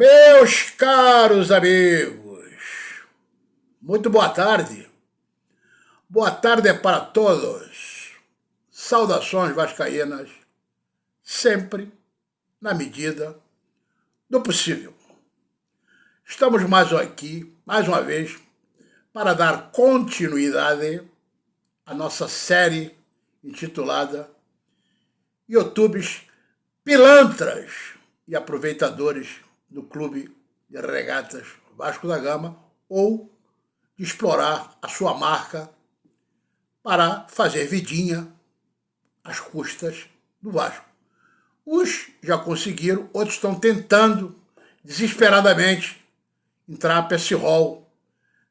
Meus caros amigos, muito boa tarde. Boa tarde para todos. Saudações vascaínas, sempre na medida do possível. Estamos mais aqui, mais uma vez, para dar continuidade à nossa série intitulada YouTubes Pilantras e Aproveitadores do Clube de Regatas Vasco da Gama, ou de explorar a sua marca para fazer vidinha às custas do Vasco. Uns já conseguiram, outros estão tentando desesperadamente entrar para esse rol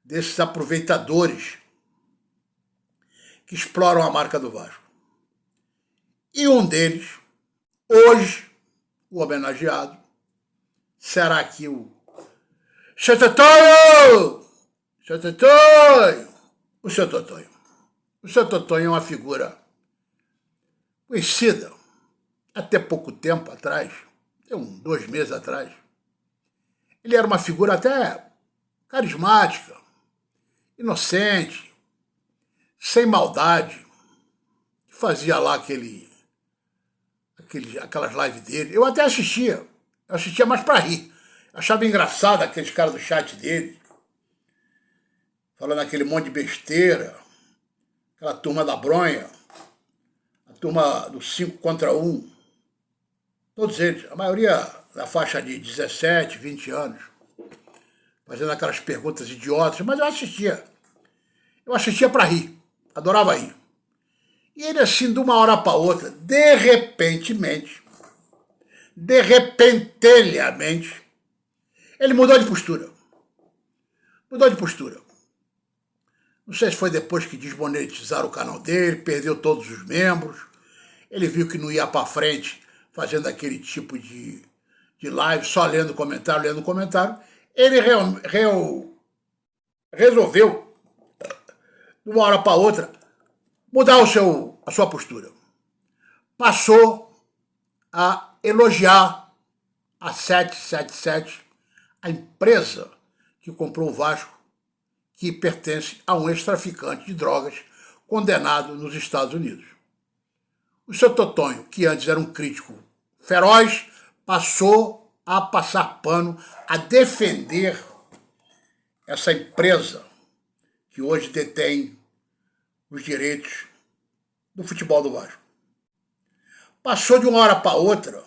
desses aproveitadores que exploram a marca do Vasco. E um deles, hoje, o homenageado, será aqui o Seu Totonho! Seu Totonho! O Seu Totonho. O Seu Totonho é uma figura conhecida até pouco tempo atrás, até 2 meses atrás. Ele era uma figura até carismática, inocente, sem maldade, que fazia lá aquelas lives dele. Eu até assistia. Eu assistia mais para rir. Eu achava engraçado aqueles caras do chat dele, falando aquele monte de besteira, aquela turma da bronha, a turma dos 5 contra 1. Todos eles, a maioria da faixa de 17, 20 anos, fazendo aquelas perguntas idiotas, mas eu assistia. Eu assistia para rir, adorava rir. E ele assim, de uma hora para outra, de repentelhamente, ele mudou de postura. Mudou de postura. Não sei se foi depois que desmonetizaram o canal dele, perdeu todos os membros, ele viu que não ia para frente fazendo aquele tipo de live, só lendo comentário, ele resolveu, de uma hora para outra, mudar a sua postura. Passou a elogiar a 777, a empresa que comprou o Vasco, que pertence a um ex-traficante de drogas condenado nos Estados Unidos. O Seu Totonho, que antes era um crítico feroz, passou a passar pano, a defender essa empresa que hoje detém os direitos do futebol do Vasco. Passou de uma hora para outra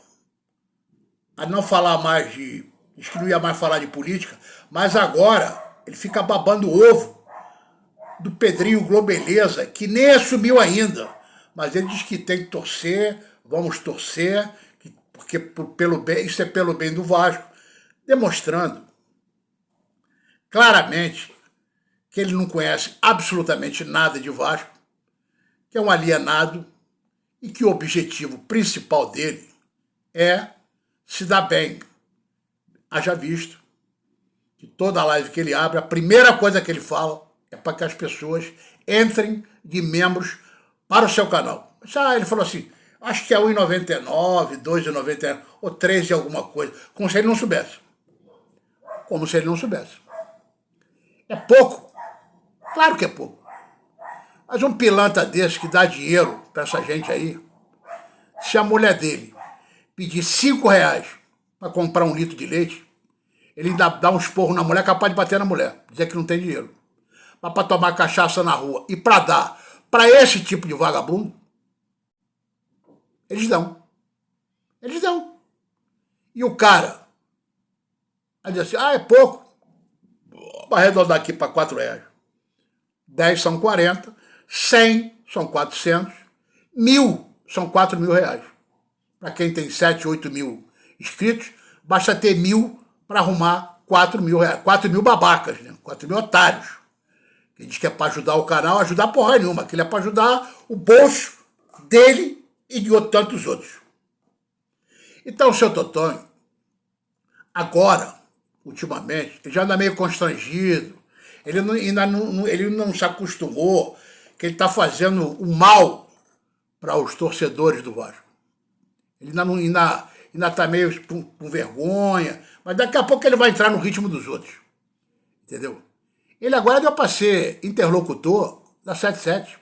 a não falar mais diz que não ia mais falar de política, mas agora ele fica babando o ovo do Pedrinho Globeleza, que nem assumiu ainda, mas ele diz que tem que torcer, vamos torcer, porque isso é pelo bem do Vasco, demonstrando claramente que ele não conhece absolutamente nada de Vasco, que é um alienado e que o objetivo principal dele é se dar bem. Haja visto que toda live que ele abre, a primeira coisa que ele fala é para que as pessoas entrem de membros para o seu canal. Ele falou assim, acho que é R$1,99, R$2,99 ou R$3 e alguma coisa, como se ele não soubesse. Como se ele não soubesse. É pouco? Claro que é pouco. Mas um pilantra desse que dá dinheiro para essa gente aí, se a mulher dele pedir R$5 para comprar 1 litro de leite, ele ainda dá um esporro na mulher, capaz de bater na mulher, dizer que não tem dinheiro. Mas para tomar cachaça na rua e para dar para esse tipo de vagabundo, eles dão. Eles dão. E o cara vai dizer assim, é pouco. Vou arredondar aqui para R$4. 10 são 40, 100 são 400, 1.000 são R$4.000. Para quem tem 7, 8 mil inscritos, basta ter 1.000 para arrumar R$4.000. 4.000 babacas, né? 4.000 otários. Ele diz que é para ajudar o canal, ajudar porra nenhuma, que ele é para ajudar o bolso dele e de tantos outros. Então o Seu Totonho, agora, ultimamente, ele já anda meio constrangido, ele não se acostumou que ele está fazendo o mal para os torcedores do Vasco. Ele ainda está meio com vergonha, mas daqui a pouco ele vai entrar no ritmo dos outros. Entendeu? Ele agora deu para ser interlocutor da 77.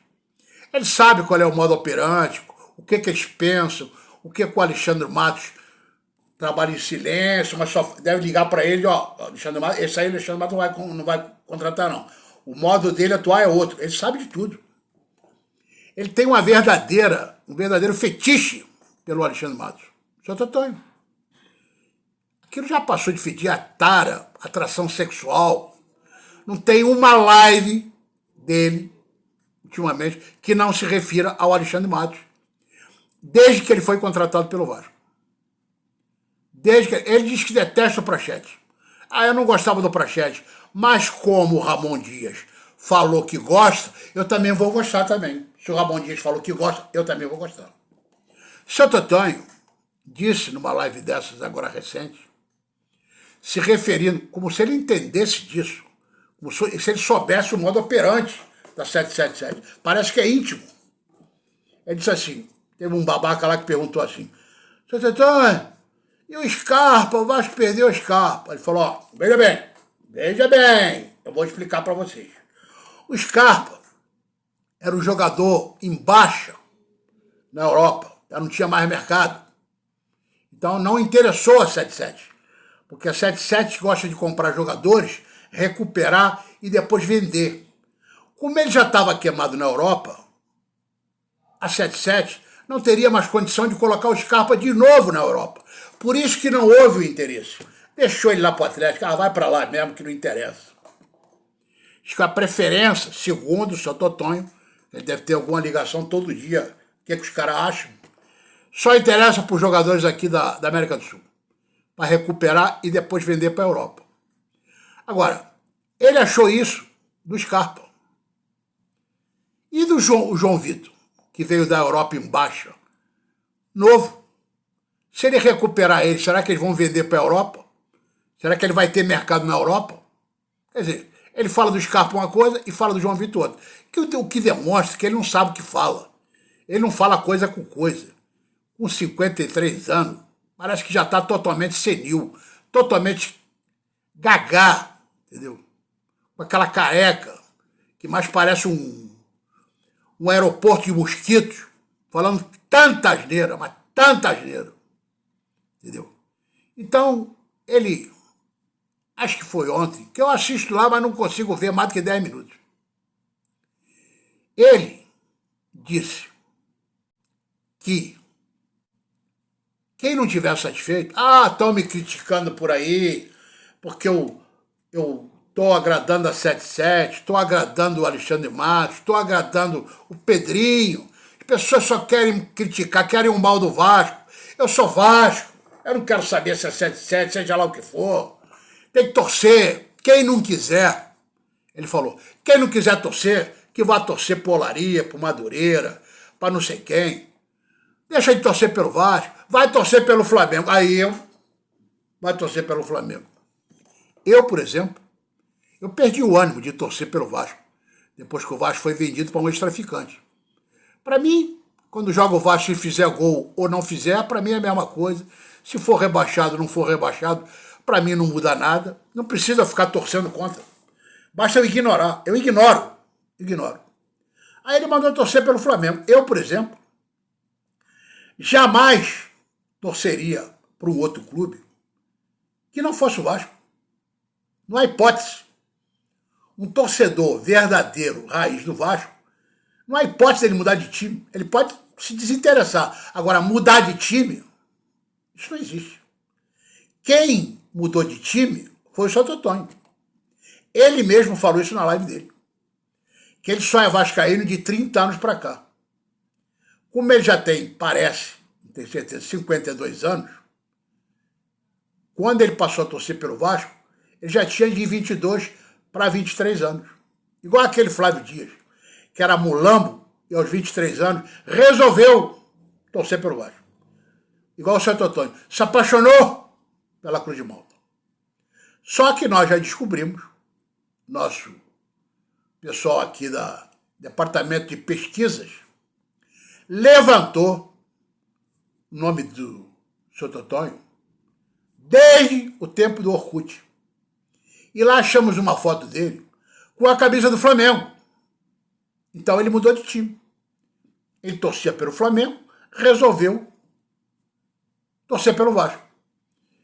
Ele sabe qual é o modo operante, o que eles pensam, o que o Alexandre Matos trabalha em silêncio, mas só deve ligar para ele, ó, Alexandre Matos, esse aí o Alexandre Matos não vai contratar, não. O modo dele atuar é outro. Ele sabe de tudo. Ele tem um verdadeiro fetiche pelo Alexandre Matos. Seu Totonho. Aquilo já passou de fedir a tara, atração sexual. Não tem uma live dele, ultimamente, que não se refira ao Alexandre Matos. Desde que ele foi contratado pelo Vasco. Ele diz que detesta o Praxedes. Eu não gostava do Praxedes, mas como o Ramon Dias falou que gosta, eu também vou gostar também. Se o Ramon Dias falou que gosta, eu também vou gostar. Seu Totonho disse numa live dessas agora recente, se referindo, como se ele entendesse disso, como se ele soubesse o modo operante da 777. Parece que é íntimo. Ele disse assim, teve um babaca lá que perguntou assim, Seu Totonho, e o Scarpa, o Vasco perdeu o Scarpa. Ele falou, ó, veja bem, eu vou explicar para vocês. O Scarpa era um jogador em baixa na Europa, já não tinha mais mercado. Então não interessou a 77, porque a 77 gosta de comprar jogadores, recuperar e depois vender. Como ele já estava queimado na Europa, a 77 não teria mais condição de colocar o Scarpa de novo na Europa. Por isso que não houve o interesse. Deixou ele lá para o Atlético, vai para lá mesmo que não interessa. Acho que a preferência, segundo o seu Totonho, ele deve ter alguma ligação todo dia, o que os caras acham, só interessa para os jogadores aqui da América do Sul, para recuperar e depois vender para a Europa. Agora, ele achou isso do Scarpa. E do João Vitor, que veio da Europa em baixa, novo. Se ele recuperar ele, será que eles vão vender para a Europa? Será que ele vai ter mercado na Europa? Quer dizer, ele fala do Scarpa uma coisa e fala do João Vitor outra. O que demonstra que ele não sabe o que fala. Ele não fala coisa com coisa. Com 53 anos, parece que já está totalmente senil, totalmente gagá, entendeu? Com aquela careca, que mais parece um aeroporto de mosquitos, falando tanta asneira, mas tanta asneira. Entendeu? Então, ele, acho que foi ontem, que eu assisto lá, mas não consigo ver mais do que 10 minutos. Ele disse que quem não estiver satisfeito, estão me criticando por aí, porque eu estou agradando a 77, estou agradando o Alexandre Matos, estou agradando o Pedrinho. As pessoas só querem criticar, querem o mal do Vasco. Eu sou Vasco. Eu não quero saber se é 77, seja lá o que for. Tem que torcer. Quem não quiser, ele falou, quem não quiser torcer, que vá torcer pro Olaria, pro Madureira, para não sei quem. Deixa de torcer pelo Vasco, vai torcer pelo Flamengo. Vai torcer pelo Flamengo. Eu, por exemplo, eu perdi o ânimo de torcer pelo Vasco, depois que o Vasco foi vendido para um ex-traficante. Para mim, quando joga o Vasco e fizer gol ou não fizer, para mim é a mesma coisa. Se for rebaixado, não for rebaixado, para mim não muda nada. Não precisa ficar torcendo contra. Basta eu ignorar. Eu ignoro. Aí ele mandou torcer pelo Flamengo. Eu, por exemplo, jamais torceria para um outro clube que não fosse o Vasco. Não há hipótese. Um torcedor verdadeiro, raiz do Vasco, não há hipótese dele mudar de time. Ele pode se desinteressar. Agora, mudar de time, isso não existe. Quem mudou de time foi o seu Totonho. Ele mesmo falou isso na live dele. Que ele só é vascaíno de 30 anos para cá. Como ele já tem, parece, não tenho certeza, 52 anos, quando ele passou a torcer pelo Vasco, ele já tinha de 22 para 23 anos. Igual aquele Flávio Dias, que era mulambo e aos 23 anos resolveu torcer pelo Vasco. Igual o Santo Antônio. Se apaixonou pela Cruz de Malta. Só que nós já descobrimos, nosso pessoal aqui do Departamento de Pesquisas levantou o nome do seu Totonho, desde o tempo do Orkut. E lá achamos uma foto dele com a camisa do Flamengo. Então ele mudou de time. Ele torcia pelo Flamengo, resolveu torcer pelo Vasco.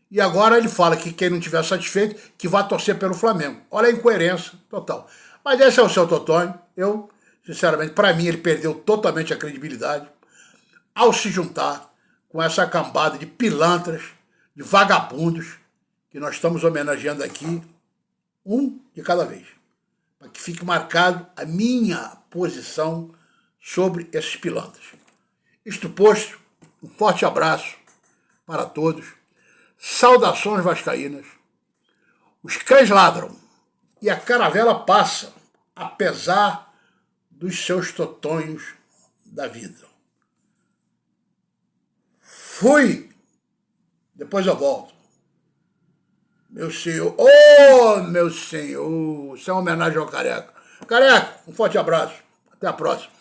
E agora ele fala que quem não estiver satisfeito, que vai torcer pelo Flamengo. Olha a incoerência total. Mas esse é o seu Totonho. Eu, sinceramente, para mim, ele perdeu totalmente a credibilidade ao se juntar com essa cambada de pilantras, de vagabundos, que nós estamos homenageando aqui, um de cada vez. Para que fique marcado a minha posição sobre esses pilantras. Isto posto, um forte abraço para todos. Saudações vascaínas. Os cães ladram e a caravela passa, apesar dos seus totonhos da vida. Fui. Depois eu volto. Meu senhor. Oh, meu senhor. Isso é uma homenagem ao Careca. Careca, um forte abraço. Até a próxima.